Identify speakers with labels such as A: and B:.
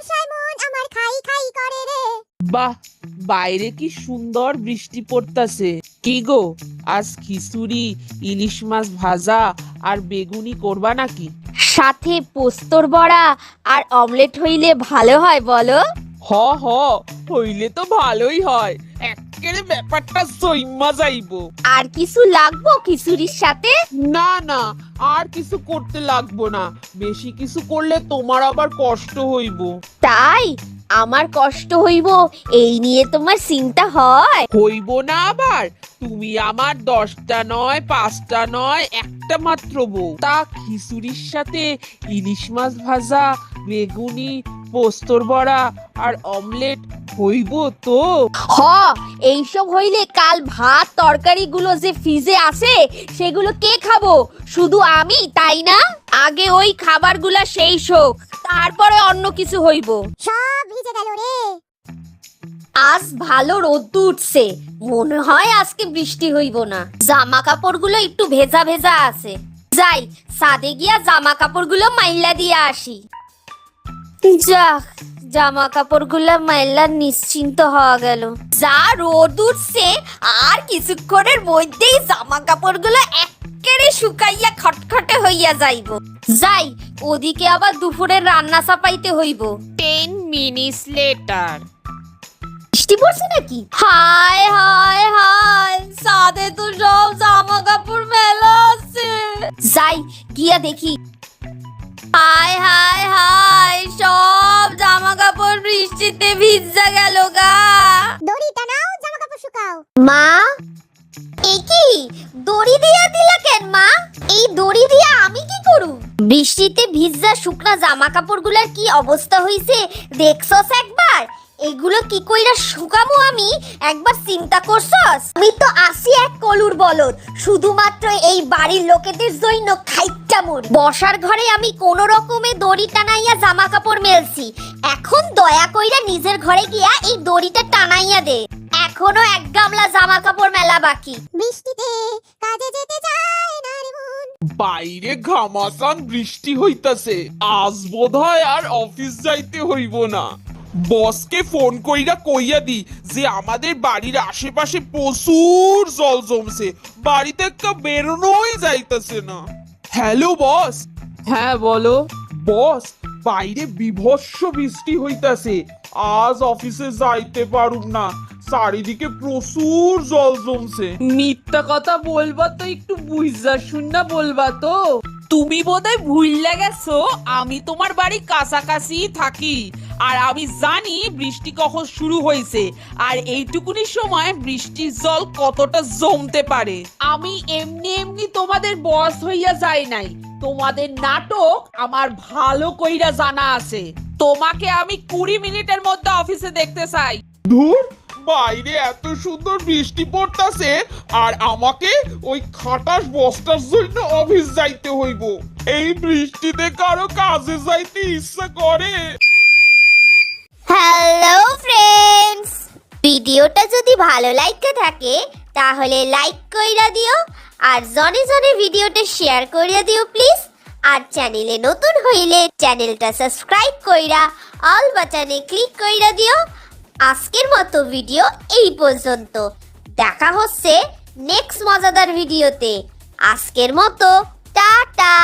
A: বর্ষার মন আমার খাই খাই করে রে।
B: বাহ, বাইরে কি সুন্দর বৃষ্টি পড়তাছে। কি গো, আজ খিচুড়ি, ইলিশ মাছ ভাজা আর বেগুনি করবা নাকি?
C: সাথে পোস্তর বড়া আর অমলেট হইলে ভালো হয় বলো।
B: হ হ, হইলে তো ভালোই হয়। একেবারে ব্যাপারটা জইম্মা যাইবো।
C: আর কিছু লাগবো খিচুড়ির সাথে?
B: না না, আর কিছু করতে লাগবো না। বেশি কিছু করলে তোমার আবার কষ্ট হইব।
C: তাই আমার কষ্ট হইব এই নিয়ে তোমার চিন্তা হয়?
B: হইব না আবার? তুমি আমার 10টা নয়, 5টা নয়, একটা মাত্র বউ। তা খিচুড়ির সাথে ইলিশ মাছ ভাজা, বেগুনি, পোস্তর বড়া আর অমলেট হইব তো?
C: হ, এইসব হইলে কাল ভাত তরকারি গুলো যে ফ্রিজে আছে সেগুলো কে খাবো? শুধু আমি, তাই না? আগে ওই খাবারগুলা সেই হোক, তারপরে অন্য কিছু হইব।
A: সব ভিজে গেল রে।
C: আজ ভালো রোদ উঠছে, মনে হয় আজকে বৃষ্টি হইব না। জামা কাপড়গুলো একটু ভেজা ভেজা আছে, যাই ছাদে গিয়া জামা কাপড়গুলো মাইল্লা দিয়ে আসি। যাক, জামা কাপড়গুলো মাইল্লা নিশ্চিন্ত হওয়া গেল। যা রোদ উঠছে, আর কিছুক্ষণের মধ্যেই জামা কাপড়গুলো একেবারে শুকাইয়া খটখটে হইয়া যাইব। যাই, ওদিকে আবার দুপুরের রান্না চাপাইতে হইব।
B: 10 minutes later.
C: বৃষ্টি পড়ছে নাকি? হায় হায় হায়, ছাদে তো সব জামা কাপড় মেলা আছে। যাই গিয়া দেখি। হায় হায় হায়, সব জামা কাপড় বৃষ্টিতে ভিজা গেল গা।
A: দড়ি টানাও, জামা কাপড় শুকাও।
C: মা, এ কি দড়ি দিয়া দিলা কেন মা? এই দড়ি দিয়া আমি কি করু? বৃষ্টিতে ভিজা শুকনা জামা কাপড়গুলোর কি অবস্থা হইছে দেখছস একবার? এগুলো কি কইরা শুকামু আমি, একবার চিন্তা করছস? আমি তো আসি এক কলুর বলদ, শুধুমাত্র এই বাড়ির লোকেদের জন্য খাইটা মরি। বসার ঘরে আমি কোন রকমে দড়ি টানাইয়া জামা কাপড় মেলছি, এখন দয়া কইরা নিজের ঘরে গিয়া এই দড়িটা টানাইয়া দে। এখনো এক গামলা জামা কাপড় মেলা বাকি।
A: বৃষ্টিতে কাজে যেতে চায় না রে মন।
B: বাইরে ঘামাসান বৃষ্টি হইতাছে। আজ বোধহয় আর অফিস যাইতে হইব না। বসকে ফোন কইরা কইয়া দি যে আমাদের বাড়ির আশেপাশে প্রচুর জল জমছে, বাড়িতে একটা বেরোনোই যাইতাছে না। Hello boss. হ্যাঁ বলো। বস, বাইরে বিভৎস বৃষ্টি হইতাছে, আজ অফিসে যাইতে পারুম না, চারিদিকে প্রচুর জল জমছে। মিথ্যা কথা বলবা তো একটু বুঝা শুননা বলবা তো। তুমি বোধহয় ভুইল্লা গেছো আমি তোমার বাড়ি কাছাকাছি থাকি, আর আমি জানি বৃষ্টি কখন শুরু হয়েছে আর এইটুকুনি সময় বৃষ্টির জল কতটা জমতে পারে। আমি এমনি এমনি তোমাদের বস হইয়া যাই নাই, তোমাদের নাটক আমার ভালো কইরা জানা আছে। তোমাকে আমি 20 মিনিটের মধ্যে অফিসে দেখতে চাই। ধুর, বাইরে এত সুন্দর বৃষ্টি পড়তাছে আর আমাকে ওই খাটাস বস্তার জন্য অফিস যাইতে হইব। এই বৃষ্টিতে কারো কাজে যাইতে ইচ্ছা করে?
C: হ্যালো ফ্রেন্ডস, ভিডিওটা যদি ভালো লাগতে থাকে তাহলে লাইক কইরা দিও, আর জনে জনে ভিডিওটা শেয়ার কইরা দিও প্লিজ। আর চ্যানেলে নতুন হইলে চ্যানেলটা সাবস্ক্রাইব কইরা অল বাটনে ক্লিক কইরা দিও। আজকের মতো ভিডিও এই পর্যন্ত, দেখা হচ্ছে নেক্সট মজাদার ভিডিওতে। আজকের মতো টাটা।